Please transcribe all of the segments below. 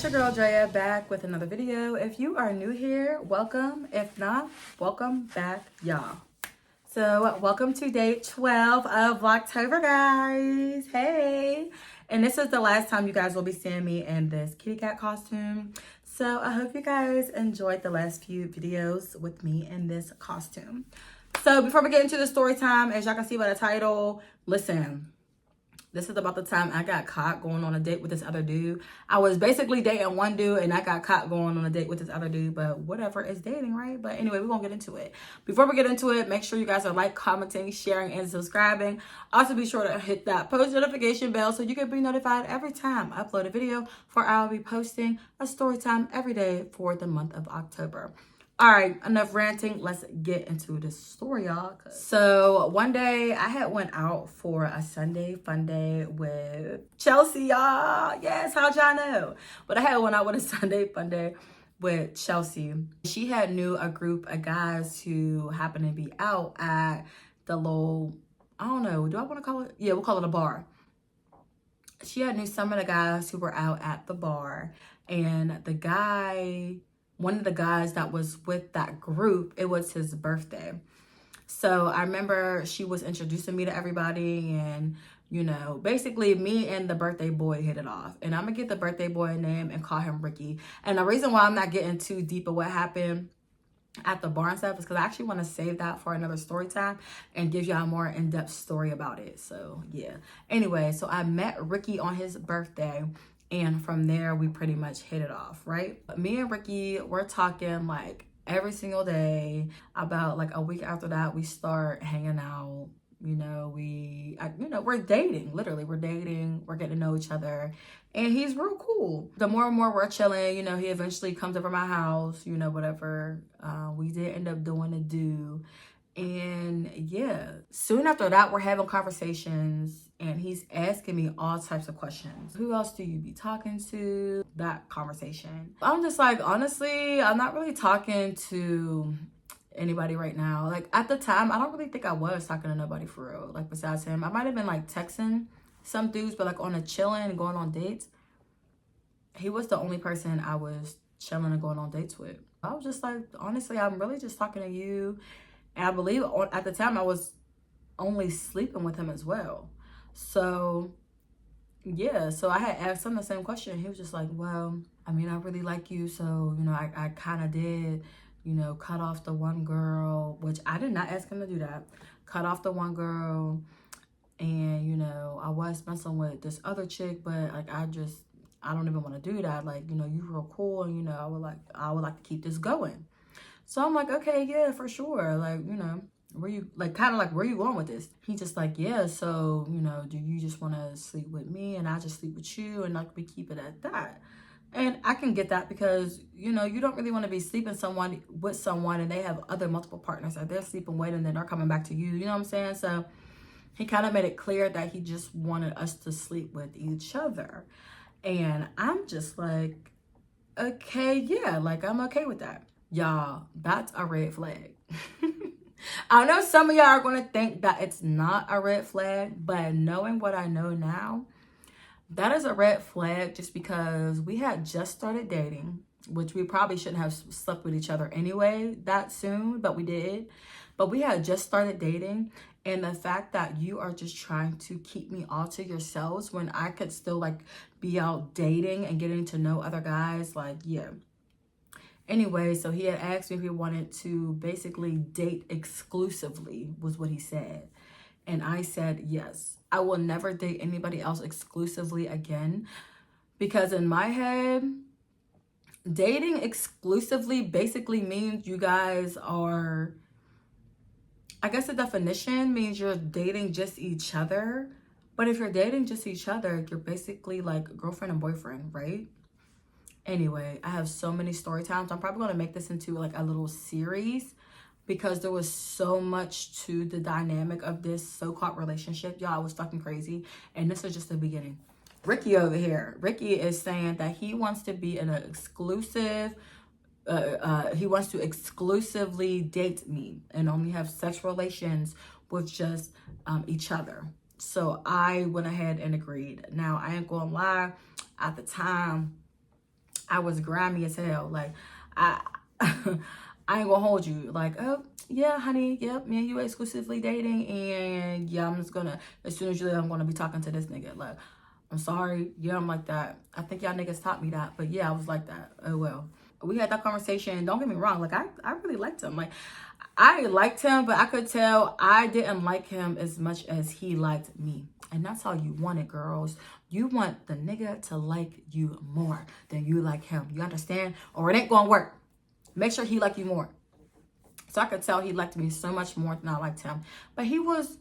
your girl Drea back with another video. If you are new here, welcome. If not, welcome back, y'all. So welcome to day 12 of Vlogtober, guys. Hey. And this is the last time you guys will be seeing me in this kitty cat costume. So I hope you guys enjoyed the last few videos with me in this costume. So before we get into the story time, as y'all can see by the title, listen. This is about the time I got caught going on a date with this other dude. I was basically dating one dude and I got caught going on a date with this other dude. But whatever, it's dating, right? But anyway, we're going to get into it. Before we get into it, make sure you guys are like, commenting, sharing, and subscribing. Also, be sure to hit that post notification bell so you can be notified every time I upload a video. For I'll be posting a story time every day for the month of October. All right, enough ranting. Let's get into the story, y'all. So one day I had went out for a Sunday fun day with Chelsea, y'all. Yes, how'd y'all know? But I had went out with a Sunday fun day with Chelsea. She had knew a group of guys who happened to be out at the little, I don't know, do I want to call it? Yeah, we'll call it a bar. She had knew some of the guys who were out at the bar, and the guy, one of the guys that was with that group, it was his birthday. So I remember she was introducing me to everybody, and you know, basically me and the birthday boy hit it off. And I'm gonna get the birthday boy a name and call him Ricky. And the reason why I'm not getting too deep of what happened at the bar and stuff is because I actually want to save that for another story time and give y'all a more in-depth story about it. So yeah, anyway, so I met Ricky on his birthday. And from there, we pretty much hit it off, right? Me and Ricky, we're talking like every single day. About like a week after that, we start hanging out. You know, we're dating. Literally, we're dating. We're getting to know each other. And he's real cool. The more and more we're chilling, you know, he eventually comes over my house, you know, whatever. We did end up doing a do. And yeah, soon after that, we're having conversations and he's asking me all types of questions. Who else do you be talking to? That conversation. I'm just like, honestly, I'm not really talking to anybody right now. Like at the time, I don't really think I was talking to nobody for real. Like besides him, I might have been like texting some dudes, but like on a chilling and going on dates. He was the only person I was chilling and going on dates with. I was just like, honestly, I'm really just talking to you. And I believe at the time I was only sleeping with him as well. So yeah, so I had asked him the same question. He was just like, well, I mean, I really like you. So, you know, I kind of did, you know, cut off the one girl, which I did not ask him to do that. Cut off the one girl. And, you know, I was messing with this other chick, but like, I don't even want to do that. Like, you know, you real cool. And, you know, I would like to keep this going. So I'm like, okay, yeah, for sure. Like, you know, where you going with this? He just like, yeah, so, you know, do you just want to sleep with me and I just sleep with you and like we keep it at that? And I can get that because, you know, you don't really want to be sleeping with someone and they have other multiple partners that they're sleeping with and then they're coming back to you. You know what I'm saying? So he kind of made it clear that he just wanted us to sleep with each other. And I'm just like, okay, yeah, like I'm okay with that. Y'all, that's a red flag. I know some of y'all are going to think that it's not a red flag, but knowing what I know now, that is a red flag just because we had just started dating, which we probably shouldn't have slept with each other anyway that soon, but we did. But we had just started dating, and the fact that you are just trying to keep me all to yourselves when I could still like be out dating and getting to know other guys, like, yeah. Anyway, so he had asked me if he wanted to basically date exclusively, was what he said. And I said, yes, I will never date anybody else exclusively again. Because in my head, dating exclusively basically means you guys are, I guess the definition means you're dating just each other. But if you're dating just each other, you're basically like girlfriend and boyfriend, right? Anyway, I have so many story times. I'm probably going to make this into like a little series because there was so much to the dynamic of this so-called relationship. Y'all, it was fucking crazy. And this is just the beginning. Ricky over here. Ricky is saying that he wants to be in an exclusive, he wants to exclusively date me and only have sexual relations with just each other. So I went ahead and agreed. Now, I ain't going to lie. At the time, I was grimy as hell. Like, I I ain't gonna hold you. Like, oh yeah, honey, yep, me and you exclusively dating, and yeah, I'm just gonna, as soon as you leave, I'm gonna be talking to this nigga. Like, I'm sorry, yeah, I'm like that. I think y'all niggas taught me that, but yeah, I was like that. Oh well. We had that conversation. Don't get me wrong, like I really liked him. Like, I liked him, but I could tell I didn't like him as much as he liked me. And that's how you want it, girls. You want the nigga to like you more than you like him. You understand? Or it ain't gonna work. Make sure he like you more. So I could tell he liked me so much more than I liked him. But he was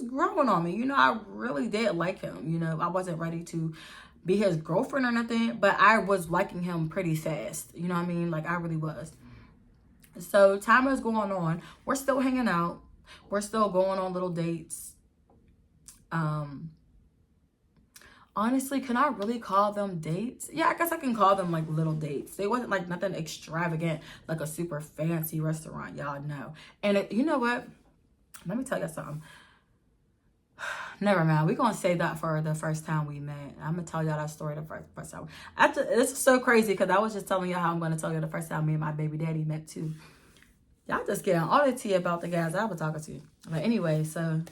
growing on me. You know, I really did like him. You know, I wasn't ready to be his girlfriend or nothing, but I was liking him pretty fast. You know what I mean? Like, I really was. So time is going on. We're still hanging out. We're still going on little dates. Honestly, can I really call them dates? Yeah, I guess I can call them like little dates. They wasn't like nothing extravagant, like a super fancy restaurant, y'all know. And you know what? Let me tell you something. Never mind. We're going to save that for the first time we met. I'm going to tell y'all that story the first time. This is so crazy because I was just telling y'all how I'm going to tell you the first time me and my baby daddy met too. Y'all just getting all the tea about the guys I was talking to. But anyway, so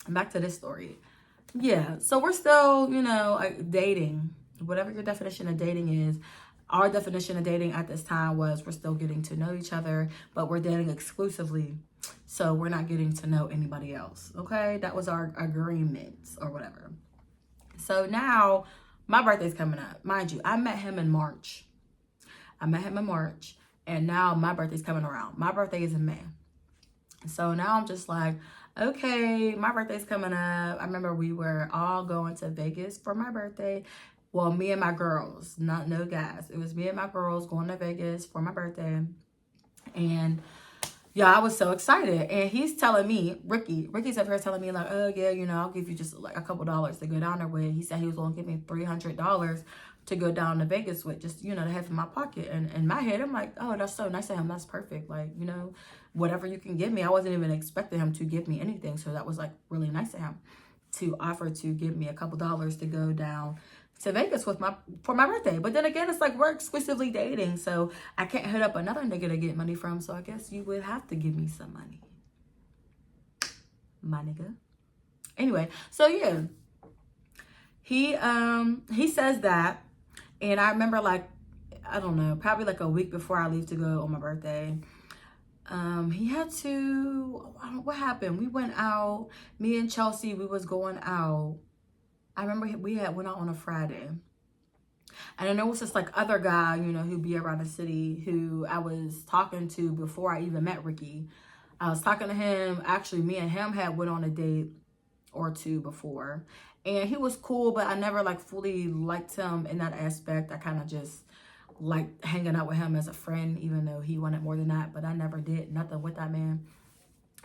back to this story. Yeah, so we're still, you know, like dating. Whatever your definition of dating is. Our definition of dating at this time was we're still getting to know each other, but we're dating exclusively. So we're not getting to know anybody else. Okay, that was our agreement or whatever. So now my birthday's coming up. Mind you, I met him in March. And now my birthday's coming around. My birthday is in May. So now I'm just like, okay, my birthday's coming up. I remember we were all going to Vegas for my birthday. Well, me and my girls, no guys. It was me and my girls going to Vegas for my birthday. And yeah, I was so excited. And he's telling me, Ricky's up here telling me like, oh yeah, you know, I'll give you just like a couple dollars to go down there with. He said he was going to give me $300 to go down to Vegas with, just, you know, to have in my pocket. And in my head, I'm like, oh, that's so nice of him. That's perfect. Like, you know, whatever you can give me. I wasn't even expecting him to give me anything. So that was like really nice of him to offer to give me a couple dollars to go down to Vegas with for my birthday. But then again, it's like we're exclusively dating. So I can't hit up another nigga to get money from. So I guess you would have to give me some money, my nigga. Anyway, so yeah, he says that. And I remember, like, I don't know, probably like a week before I leave to go on my birthday, he had to, what happened? We went out, me and Chelsea, we was going out. I remember we went out on a Friday. And then there was this like other guy, you know, who'd be around the city who I was talking to before I even met Ricky. I was talking to him. Actually, me and him had went on a date or two before. And he was cool, but I never like fully liked him in that aspect. I kind of just liked hanging out with him as a friend, even though he wanted more than that. But I never did nothing with that man.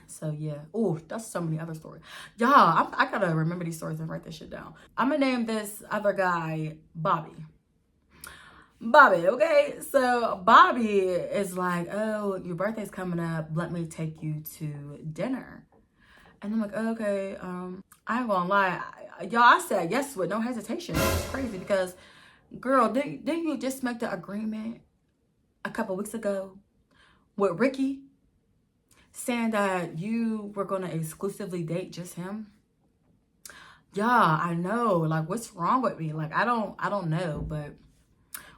So yeah. Oh, that's so many other stories. Y'all, I gotta remember these stories and write this shit down. I'm gonna name this other guy Bobby. Bobby, okay? So Bobby is like, oh, your birthday's coming up. Let me take you to dinner. And I'm like, okay, I ain't gonna lie. Y'all, I said yes with no hesitation. It's crazy because, girl, didn't you just make the agreement a couple weeks ago with Ricky saying that you were gonna exclusively date just him? Yeah, I know. Like, what's wrong with me? Like, I don't know, but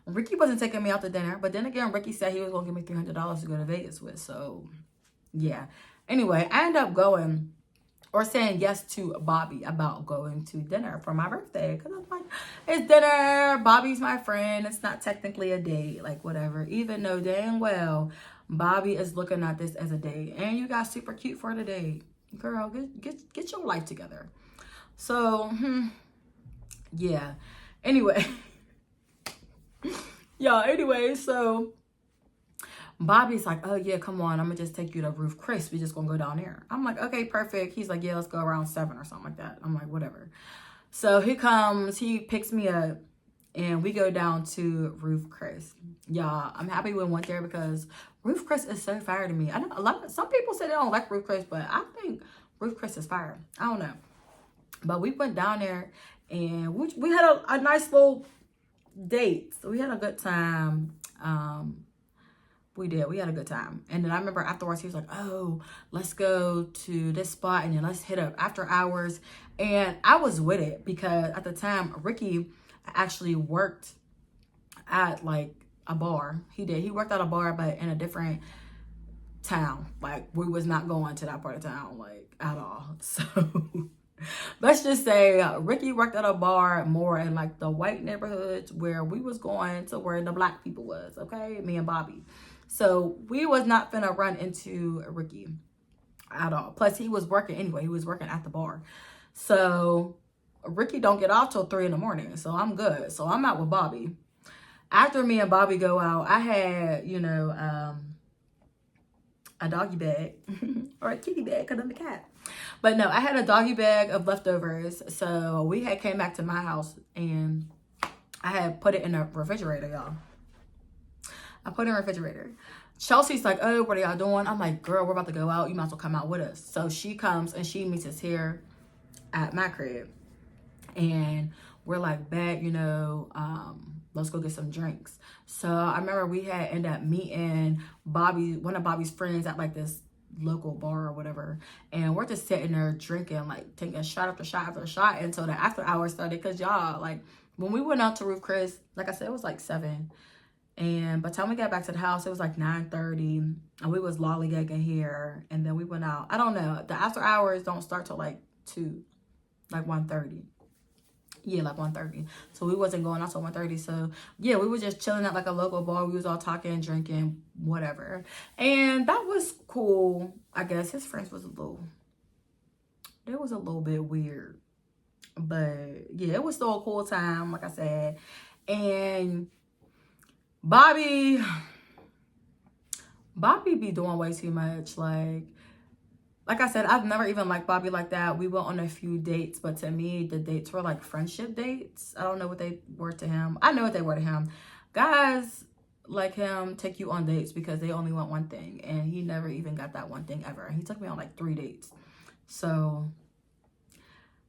Ricky wasn't taking me out to dinner. But then again, Ricky said he was gonna give me $300 to go to Vegas with. So, yeah. Anyway, I ended up going or saying yes to Bobby about going to dinner for my birthday. Because I'm like, it's dinner. Bobby's my friend. It's not technically a date. Like, whatever. Even though dang well, Bobby is looking at this as a date. And you got super cute for the date. Girl, get your life together. So, yeah. Anyway. Yeah, anyway, so Bobby's like, oh yeah, come on, I'm gonna just take you to Roof Chris. We just gonna go down there. I'm like, okay, perfect. He's like, yeah, let's go around 7 or something like that. I'm like, whatever. So he comes, he picks me up, and we go down to Roof Chris. Y'all, I'm happy we went there because Roof Chris is so fire to me. I know some people say they don't like Roof Chris, but I think Roof Chris is fire. I don't know. But we went down there and we had a nice little dates. We had a good time. We did. We had a good time. And then I remember afterwards, he was like, oh, let's go to this spot and then let's hit up after hours. And I was with it because at the time, Ricky actually worked at like a bar. He did. He worked at a bar, but in a different town. Like, we was not going to that part of town, like, at all. So let's just say Ricky worked at a bar more in like the white neighborhoods where we was going to where the black people was, okay? Me and Bobby. So we was not finna run into Ricky at all. Plus he was working anyway. He was working at the bar. So Ricky don't get off till 3 in the morning. So I'm good. So I'm out with Bobby. After me and Bobby go out, I had, you know, a doggy bag or a kitty bag because I'm a cat. But no, I had a doggy bag of leftovers. So we had came back to my house and I had put it in the refrigerator, y'all. I put it in the refrigerator. Chelsea's like, oh, what are y'all doing? I'm like, girl, we're about to go out. You might as well come out with us. So she comes and she meets us here at my crib. And we're like, bet, you know, let's go get some drinks. So I remember we had ended up meeting one of Bobby's friends at like this local bar or whatever. And we're just sitting there drinking, like taking shot after shot after shot until the after hours started. Cause y'all, like when we went out to Roof Chris, like I said, it was like 7. And by the time we got back to the house, it was like 9:30. And we was lollygagging here. And then we went out. I don't know. The after hours don't start till like 2, like 1:30. Yeah, like 1:30. So we wasn't going out till 1:30. So yeah, we were just chilling at like a local bar. We was all talking, drinking, whatever. And that was cool. I guess his friends was a little bit weird. But yeah, it was still a cool time, like I said. And Bobby be doing way too much. Like I said, I've never even liked Bobby like that. We went on a few dates, but to me, the dates were like friendship dates. I don't know what they were to him. I know what they were to him. Guys like him take you on dates because they only want one thing. And he never even got that one thing ever. He took me on like 3 dates. So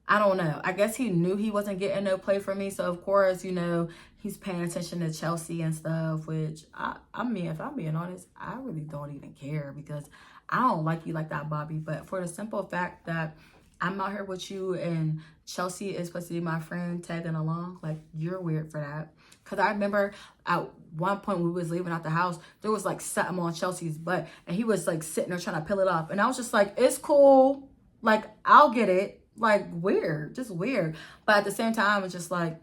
I don't know. I guess he knew he wasn't getting no play from me. So, of course, you know, he's paying attention to Chelsea and stuff, which, I mean, if I'm being honest, I really don't even care because I don't like you like that, Bobby. But for the simple fact that I'm out here with you and Chelsea is supposed to be my friend tagging along, like, you're weird for that. Because I remember at one point we was leaving out the house, there was, like, something on Chelsea's butt. And he was, like, sitting there trying to peel it off. And I was just like, it's cool. Like, I'll get it. Like, weird, just weird. But at the same time, it's just like,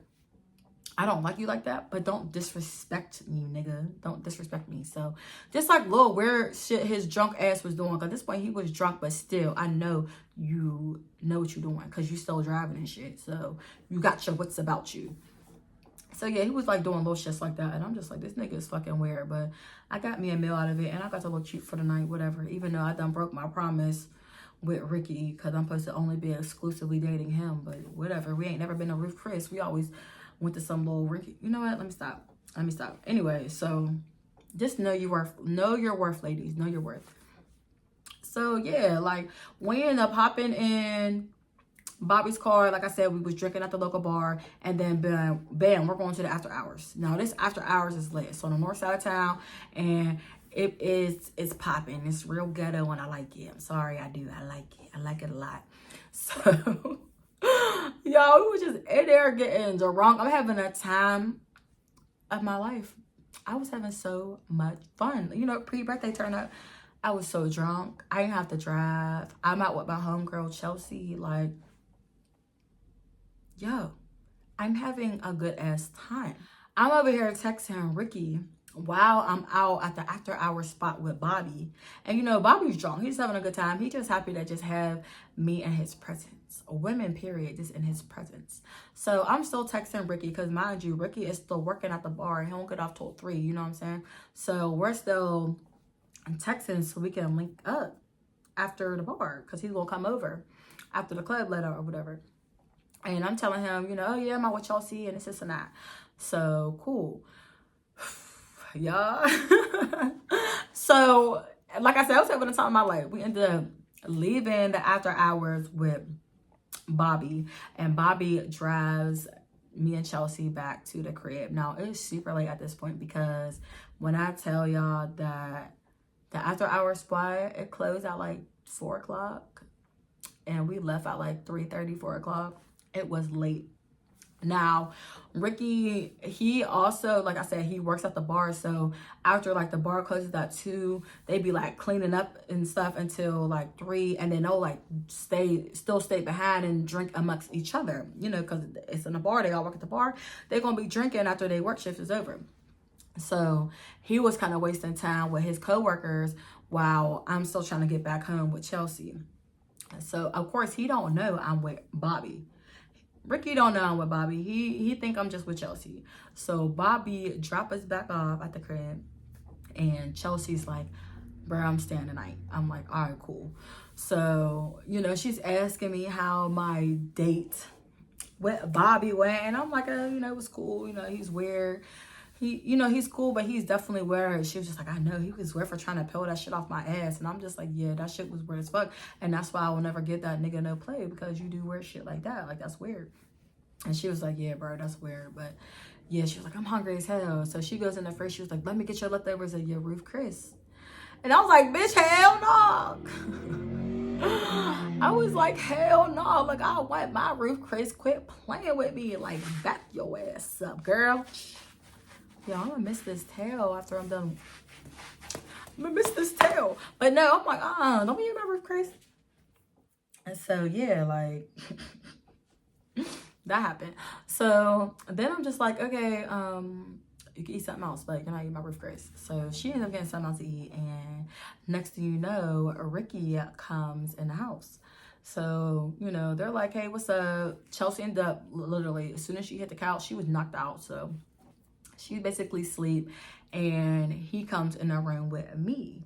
I don't like you like that, but don't disrespect me, nigga. Don't disrespect me. So just like little weird shit his drunk ass was doing. 'Cause at this point he was drunk, but still, I know you know what you're doing because you still driving and shit. So you got your wits about you. So yeah, he was like doing little shits like that. And I'm just like, this nigga is fucking weird. But I got me a meal out of it and I got to look cute for the night, whatever. Even though I done broke my promise with Ricky because I'm supposed to only be exclusively dating him, but whatever. We ain't never been to Roof Chris. We always went to some little Ricky. You know what? Let me stop. Anyway, so just know your worth, ladies. Know your worth. So yeah, like we ended up hopping in Bobby's car. Like I said, we was drinking at the local bar, and then bam, we're going to the after hours. Now this after hours is lit. So on the north side of town, and it's popping. It's real ghetto and I like it. I'm sorry, I do. I like it. I like it a lot. So y'all, we were just in there getting drunk. I'm having a time of my life. I was having so much fun. You know, pre-birthday turn up. I was so drunk. I didn't have to drive. I'm out with my homegirl Chelsea. Like, yo, I'm having a good ass time. I'm over here texting Ricky while I'm out at the after hours spot with Bobby. And you know, Bobby's drunk. He's having a good time. He's just happy to just have me in his presence. Women, period, just in his presence. So I'm still texting Ricky because mind you, Ricky is still working at the bar. He won't get off till 3, you know what I'm saying? So we're still texting so we can link up after the bar because he's gonna come over after the club let out or whatever. And I'm telling him, you know, oh yeah, I'm out with Chelsea and this and that. So cool. Y'all. So like I said, I was having a time of my life. We ended up leaving the after hours with Bobby, and Bobby drives me and Chelsea back to the crib. Now, it's super late at this point because when I tell y'all that the after hour spot, it closed at like 4 o'clock and we left at like 3:30, 4 o'clock. It was late. Now, Ricky, he also, like I said, he works at the bar. So after like the bar closes at 2, they be like cleaning up and stuff until like 3. And then they'll like still stay behind and drink amongst each other, you know, because it's in a bar. They all work at the bar. They're going to be drinking after their work shift is over. So he was kind of wasting time with his coworkers while I'm still trying to get back home with Chelsea. So of course he don't know I'm with Bobby. Ricky don't know I'm with Bobby. He think I'm just with Chelsea. So Bobby drop us back off at the crib. And Chelsea's like, bro, I'm staying tonight. I'm like, all right, cool. So, you know, she's asking me how my date with Bobby went. And I'm like, you know, it was cool. You know, he's weird. You know, he's cool, but he's definitely weird. She was just like, I know, he was weird for trying to peel that shit off my ass. And I'm just like, yeah, that shit was weird as fuck. And that's why I will never get that nigga no play, because you do weird shit like that. Like, that's weird. And she was like, yeah, bro, that's weird. But yeah, she was like, I'm hungry as hell. So she goes in the fridge. She was like, let me get your leftovers of your Ruth Chris. And I was like, bitch, hell no. I was like, hell no. Like, I want my Ruth Chris. Quit playing with me. Like, back your ass up, girl. Yo, I'm gonna miss this tail after I'm done. I'm gonna miss this tail. But no, I'm like, don't be eat my Ruth Chris. And so, yeah, like, that happened. So then I'm just like, okay, you can eat something else, but you're not eating my Ruth Chris. So she ends up getting something else to eat. And next thing you know, Ricky comes in the house. So, you know, they're like, hey, what's up? Chelsea ended up literally, as soon as she hit the couch, she was knocked out. So she basically sleep, and he comes in the room with me.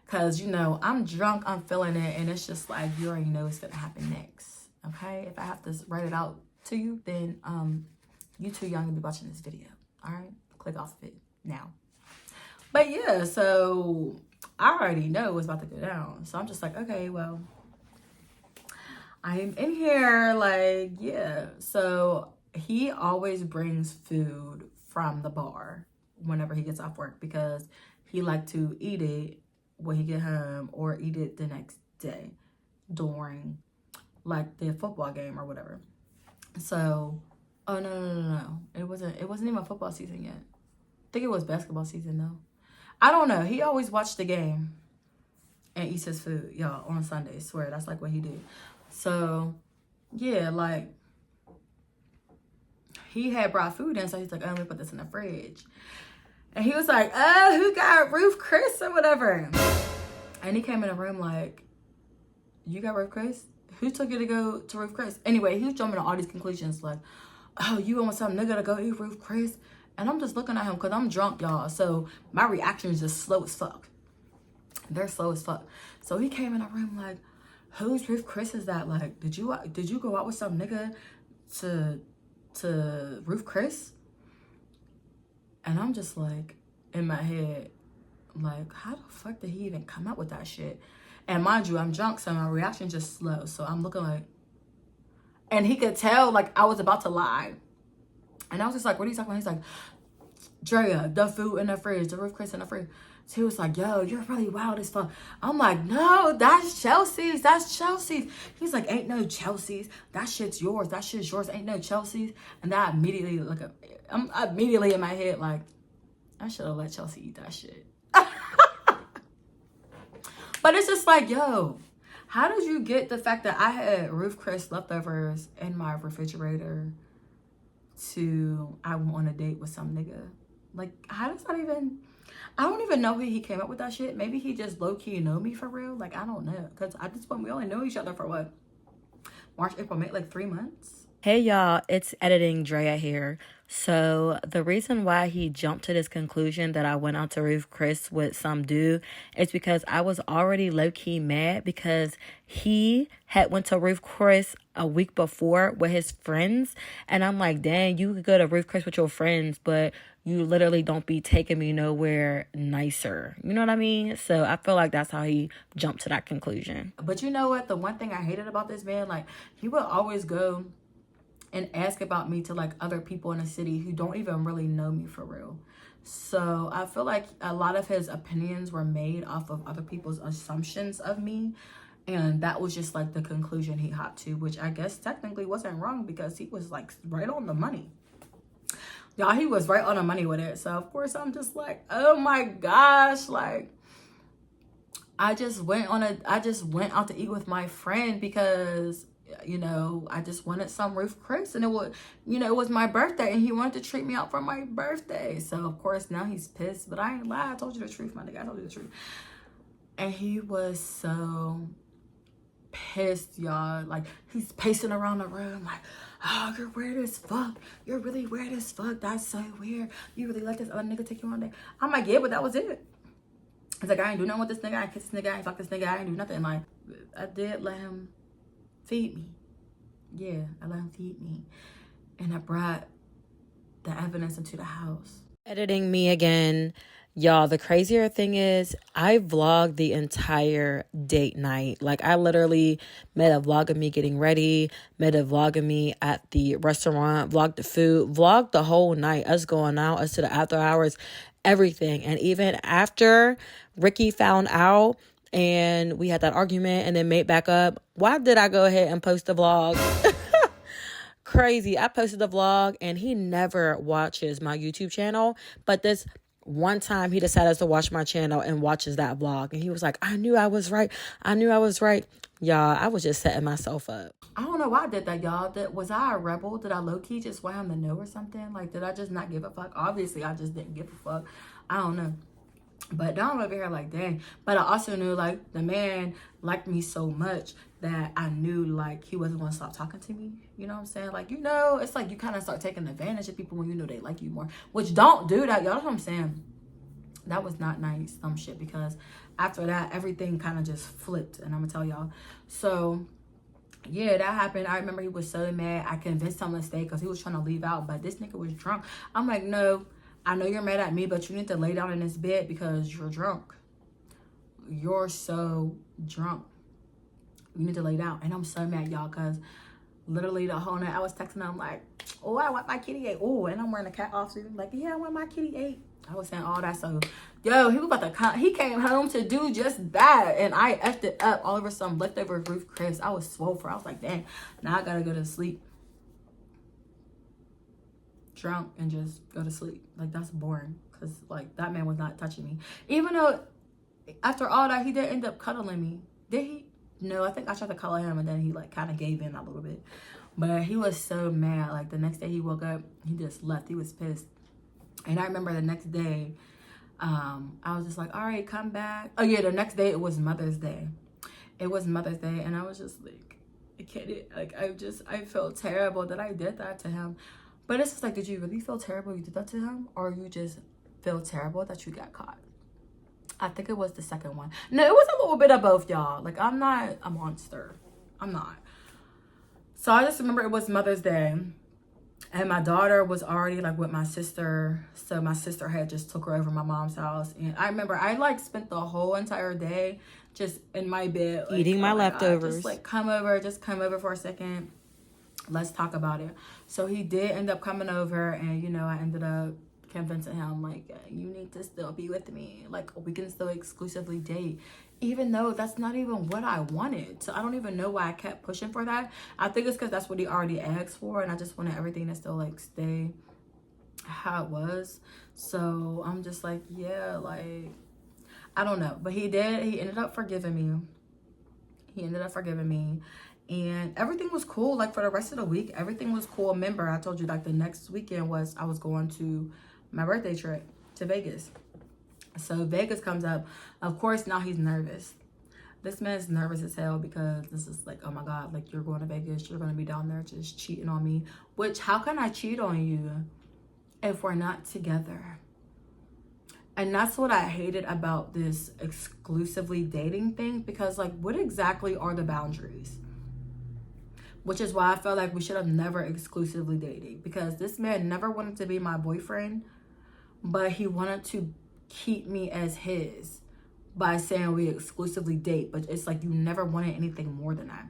Cause, you know, I'm drunk, I'm feeling it, and it's just like, you already know what's gonna happen next. Okay? If I have to write it out to you, then you too young to be watching this video. Alright? Click off of it now. But yeah, so I already know what's about to go down. So I'm just like, okay, well, I'm in here, like, yeah. So he always brings food from the bar whenever he gets off work, because he like to eat it when he get home or eat it the next day during like the football game or whatever. So, oh no. It wasn't even football season yet. I think it was basketball season though. I don't know. He always watched the game and eats his food, y'all, on Sundays. Swear, that's like what he do. So, yeah, like, he had brought food in, so he's like, oh, let me put this in the fridge. And he was like, oh, who got Ruth Chris or whatever? And he came in the room like, you got Ruth Chris? Who took you to go to Ruth Chris? Anyway, he was jumping to all these conclusions like, oh, you want some nigga to go eat Ruth Chris? And I'm just looking at him because I'm drunk, y'all. So my reaction is just slow as fuck. They're slow as fuck. So he came in the room like, whose Ruth Chris is that? Like, did you go out with some nigga to Ruth Chris? And I'm just like, in my head, like, how the fuck did he even come up with that shit? And mind you, I'm drunk, so my reaction just slow. So I'm looking like, and he could tell like I was about to lie. And I was just like, what are you talking about? He's like, Drea, the food in the fridge, the Ruth Chris in the fridge. So he was like, yo, you're really wild as fuck. I'm like, no, that's Chelsea's. That's Chelsea's. He's like, ain't no Chelsea's. That shit's yours. That shit's yours. Ain't no Chelsea's. And that immediately, like, I'm immediately in my head, like, I should have let Chelsea eat that shit. But it's just like, yo, how did you get the fact that I had Ruth Chris leftovers in my refrigerator to I went on a date with some nigga? Like, how does that even... I don't even know how he came up with that shit. Maybe he just low-key know me for real. Like, I don't know. Because at this point, we only know each other for what? March, April, May, like 3 months? Hey y'all, it's Editing Drea here. So the reason why he jumped to this conclusion that I went out to Ruth Chris with some dude is because I was already low-key mad because he had went to Ruth Chris a week before with his friends. And I'm like, dang, you could go to Ruth Chris with your friends, but you literally don't be taking me nowhere nicer. You know what I mean? So I feel like that's how he jumped to that conclusion. But you know what? The one thing I hated about this man, like, he would always go and ask about me to like other people in the city who don't even really know me for real. So I feel like a lot of his opinions were made off of other people's assumptions of me. And that was just like the conclusion he hopped to, which I guess technically wasn't wrong because he was like right on the money. Y'all, he was right on the money with it. So of course I'm just like, oh my gosh, like I just went out to eat with my friend because, you know, I just wanted some Ruth Chris, and it was, you know, it was my birthday and he wanted to treat me out for my birthday. So of course now he's pissed, but I ain't lie. I told you the truth, my nigga. I told you the truth. And he was so pissed, y'all. Like, he's pacing around the room like, oh, you're weird as fuck. You're really weird as fuck. That's so weird. You really let this other nigga take you on day. I'm like, yeah, but that was it. It's like, I ain't do nothing with this nigga. I ain't kiss this nigga. I ain't fuck this nigga. I ain't do nothing. Like, I did let him feed me. Yeah, I let him feed me. And I brought the evidence into the house. Editing me again. Y'all, the crazier thing is I vlogged the entire date night. Like, I literally made a vlog of me getting ready, made a vlog of me at the restaurant, vlogged the food, vlogged the whole night, us going out, us to the after hours, everything. And even after Ricky found out and we had that argument and then made back up, why did I go ahead and post the vlog? Crazy. I posted the vlog and he never watches my YouTube channel, but this one time he decided to watch my channel and watches that vlog, and he was like, I knew I was right. I knew I was right. Y'all, I was just setting myself up. I don't know why I did that, y'all. Was I a rebel? Did I low-key just want him to know or something? Like, did I just not give a fuck? Obviously, I just didn't give a fuck. I don't know. But now I'm over here like, dang. But I also knew, like, the man liked me so much that I knew, like, he wasn't going to stop talking to me. You know what I'm saying? Like, you know, it's like you kind of start taking advantage of people when you know they like you more. Which, don't do that, y'all. That's what I'm saying. That was not nice, some shit. Because after that, everything kind of just flipped. And I'm going to tell y'all. So, yeah, that happened. I remember he was so mad. I convinced him to stay because he was trying to leave out. But this nigga was drunk. I'm like, no. I know you're mad at me, but you need to lay down in this bed because you're drunk. You're so drunk. You need to lay down. And I'm so mad, y'all, because literally the whole night I was texting him like, oh, I want my kitty ate. Oh, and I'm wearing a cat offsuit. Like, yeah, I want my kitty ate. I was saying all that. So, yo, he was about to come. He came home to do just that. And I effed it up all over some leftover Ruth Chris. I was swole for. I was like, dang, now I got to go to sleep. Drunk and just go to sleep. Like, that's boring, because like that man was not touching me, even though after all that he did end up cuddling me. Did he? No, I think I tried to cuddle him and then he like kind of gave in a little bit. But he was so mad. Like, the next day he woke up, he just left. He was pissed. And I remember the next day I was just like, all right, come back. Oh yeah, the next day it was Mother's Day. It was Mother's Day, and I was just like, I can't, like, I felt terrible that I did that to him. But it's just like, did you really feel terrible you did that to him? Or you just feel terrible that you got caught? I think it was the second one. No, it was a little bit of both, y'all. Like, I'm not a monster. I'm not. So I just remember it was Mother's Day. And my daughter was already, like, with my sister. So my sister had just took her over to my mom's house. And I remember I, like, spent the whole entire day just in my bed. Like, eating my leftovers. Just, like, come over for a second. Let's talk about it. So he did end up coming over, and, you know, I ended up convincing him, like, you need to still be with me. Like, we can still exclusively date. Even though that's not even what I wanted. So I don't even know why I kept pushing for that. I think it's because that's what he already asked for, and I just wanted everything to still, like, stay how it was. So I'm just like, yeah, like, I don't know. But he ended up forgiving me. And everything was cool. Like, for the rest of the week, everything was cool. Remember, I told you, like, the next weekend I was going to my birthday trip to Vegas. So Vegas comes up. Of course, now he's nervous. This man's nervous as hell because this is like, oh my God, like, you're going to Vegas. You're going to be down there just cheating on me. Which, how can I cheat on you if we're not together? And that's what I hated about this exclusively dating thing. Because, like, what exactly are the boundaries? Which is why I felt like we should have never exclusively dated. Because this man never wanted to be my boyfriend, but he wanted to keep me as his by saying we exclusively date. But it's like, you never wanted anything more than that.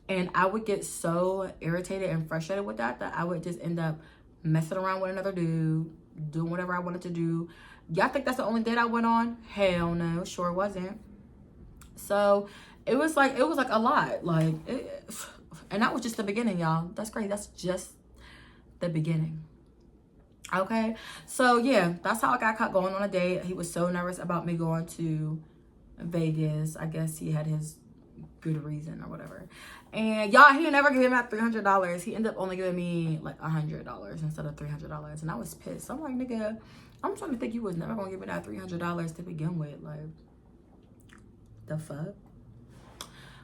And I would get so irritated and frustrated with that I would just end up messing around with another dude, doing whatever I wanted to do. Y'all think that's the only date I went on? Hell no, sure wasn't. So it was like a lot. And that was just the beginning, y'all. That's great. That's just the beginning. Okay, so yeah, that's how I got caught going on a date. He was so nervous about me going to Vegas. I guess he had his good reason or whatever. And y'all, he never gave me that $300. He ended up only giving me like $100 instead of $300, and I was pissed. I'm like, nigga, I'm trying to think you was never gonna give me that $300 to begin with. Like, the fuck.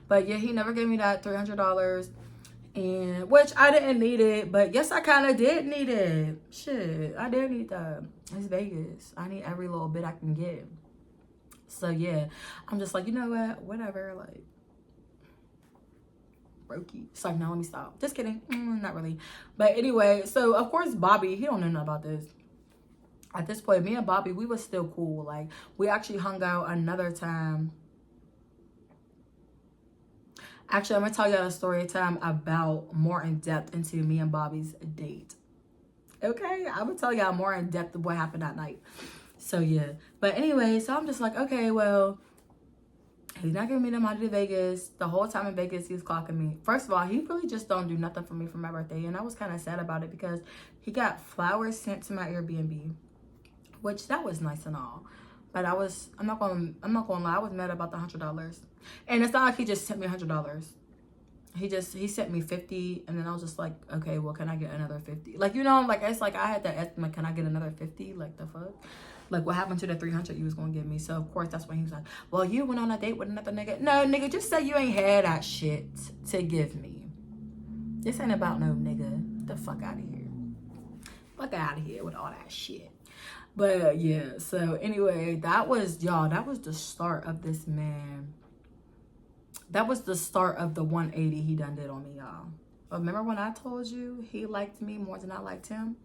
But yeah, he never gave me that $300. And which I didn't need it, but yes, I kind of did need it. Shit, I did need that. It's Vegas. I need every little bit I can get. So yeah, I'm just like, you know what, whatever, like, brokey. It's like, no, let me stop. Just kidding. Not really. But anyway, so of course Bobby, he don't know nothing about this. At this point, me and Bobby, we was still cool. Like, we actually hung out another time. Actually, I'm going to tell y'all a story time about more in depth into me and Bobby's date. Okay? I'm going to tell y'all more in depth of what happened that night. So, yeah. But anyway, so I'm just like, okay, well, he's not giving me the money to Vegas. The whole time in Vegas, he was clocking me. First of all, he really just don't do nothing for me for my birthday. And I was kind of sad about it because he got flowers sent to my Airbnb, which that was nice and all. But I'm not gonna lie, I was mad about the $100. And it's not like he just sent me $100. He sent me 50, and then I was just like, okay, well, can I get another 50? Like, you know, like, it's like I had that estimate, can I get another 50? Like, the fuck? Like, what happened to the 300 you was gonna give me? So of course that's when he was like, well, you went on a date with another nigga. No, nigga, just say you ain't had that shit to give me. This ain't about no nigga. Get the fuck out of here. Fuck out of here with all that shit. But yeah, so anyway, that was the start of this man. That was the start of the 180 he done did on me, y'all. Remember when I told you he liked me more than I liked him?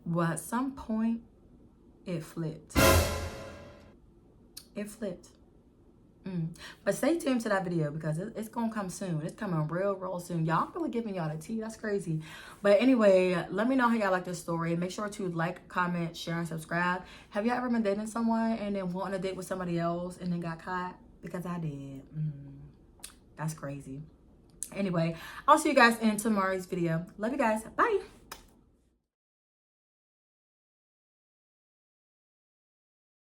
Well, at some point, it flipped. It flipped. But stay tuned to that video because it's gonna come soon. It's coming real soon. Y'all, I'm really giving y'all the tea. That's crazy. But anyway, let me know how y'all like this story. Make sure to like, comment, share, and subscribe. Have y'all ever been dating someone and then went on a date with somebody else and then got caught? Because I did. That's crazy. Anyway, I'll see you guys in tomorrow's video. Love you guys. Bye.